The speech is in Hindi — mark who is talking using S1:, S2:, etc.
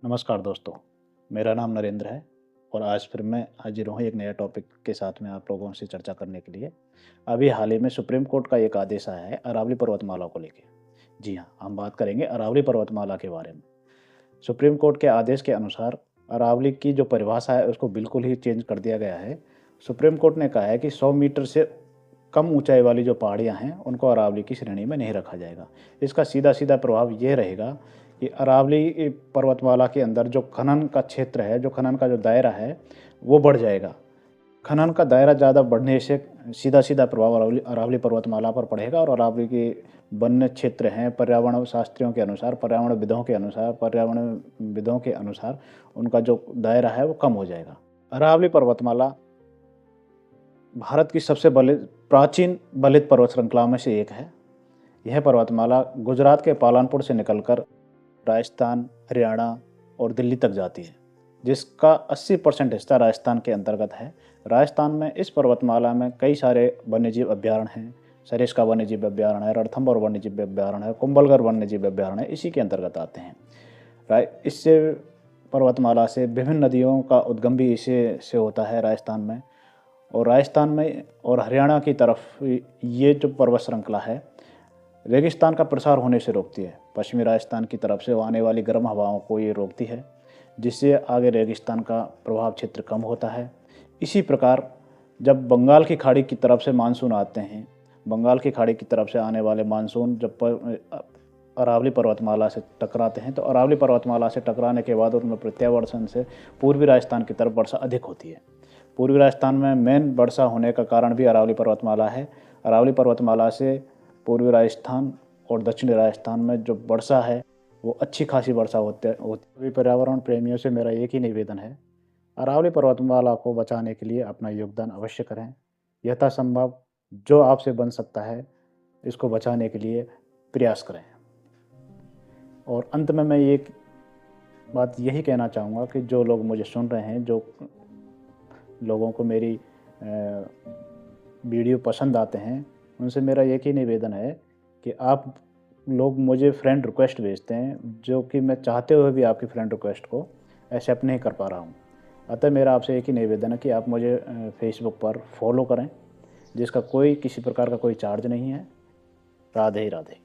S1: नमस्कार दोस्तों, मेरा नाम नरेंद्र है और आज फिर मैं हाजिर हूँ एक नया टॉपिक के साथ में आप लोगों से चर्चा करने के लिए। अभी हाल ही में सुप्रीम कोर्ट का एक आदेश आया है अरावली पर्वतमाला को लेके। जी हाँ, हम बात करेंगे अरावली पर्वतमाला के बारे में। सुप्रीम कोर्ट के आदेश के अनुसार अरावली की जो परिभाषा है उसको बिल्कुल ही चेंज कर दिया गया है। सुप्रीम कोर्ट ने कहा है कि 100 मीटर से कम ऊंचाई वाली जो पहाड़ियां हैं उनको अरावली की श्रेणी में नहीं रखा जाएगा। इसका सीधा-सीधा प्रभाव ये रहेगा कि अरावली पर्वतमाला के अंदर जो खनन का क्षेत्र है, जो खनन का जो दायरा है, वो बढ़ जाएगा। खनन का दायरा ज़्यादा बढ़ने से सीधा-सीधा प्रभाव अरावली अरावली पर्वतमाला पर पड़ेगा और अरावली के वन्य क्षेत्र हैं, पर्यावरण शास्त्रियों के अनुसार, पर्यावरणविदों के अनुसार उनका जो दायरा है वो कम हो जाएगा। अरावली पर्वतमाला भारत की सबसे प्राचीन बलित पर्वत श्रृंखला में से एक है। यह पर्वतमाला गुजरात के पालनपुर से निकलकर राजस्थान, हरियाणा और दिल्ली तक जाती है, जिसका 80% हिस्सा राजस्थान के अंतर्गत है। राजस्थान में इस पर्वतमाला में कई सारे वन्यजीव अभ्यारण्य हैं। सरिस्का वन्यजीव अभ्यारण्य है, रणथंभौर वन्यजीव अभ्यारण्य है, कुंभलगढ़ वन्यजीव अभ्यारण्य है, इसी के अंतर्गत आते हैं। इससे पर्वतमाला से विभिन्न नदियों का उद्गम भी इसे से होता है राजस्थान में। और राजस्थान में और हरियाणा की तरफ ये जो पर्वत श्रृंखला है रेगिस्तान का प्रसार होने से रोकती है। पश्चिमी राजस्थान की तरफ से आने वाली गर्म हवाओं को ये रोकती है, जिससे आगे रेगिस्तान का प्रभाव क्षेत्र कम होता है। इसी प्रकार जब बंगाल की खाड़ी की तरफ से मानसून आते हैं, बंगाल की खाड़ी की तरफ से आने वाले मानसून जब अरावली पर्वतमाला से टकराते हैं, तो अरावली पर्वतमाला से टकराने के बाद उनमें प्रत्यावर्तन से पूर्वी राजस्थान की तरफ वर्षा अधिक होती है। पूर्वी राजस्थान में मेन वर्षा होने का कारण भी अरावली पर्वतमाला है। अरावली पर्वतमाला से पूर्वी राजस्थान और दक्षिणी राजस्थान में जो वर्षा है वो अच्छी खासी वर्षा होती है। पर्यावरण प्रेमियों से मेरा एक ही निवेदन है, अरावली पर्वतमाला को बचाने के लिए अपना योगदान अवश्य करें। यथासंभव जो आपसे बन सकता है इसको बचाने के लिए प्रयास करें। और अंत में मैं एक बात यही कहना चाहूँगा कि जो लोग मुझे सुन रहे हैं, जो लोगों को मेरी वीडियो पसंद आते हैं, उनसे मेरा एक ही निवेदन है कि आप लोग मुझे फ्रेंड रिक्वेस्ट भेजते हैं, जो कि मैं चाहते हुए भी आपकी फ्रेंड रिक्वेस्ट को एक्सेप्ट नहीं कर पा रहा हूँ। अतः मेरा आपसे एक ही निवेदन है कि आप मुझे फेसबुक पर फॉलो करें, जिसका किसी प्रकार का कोई चार्ज नहीं है। राधे राधे।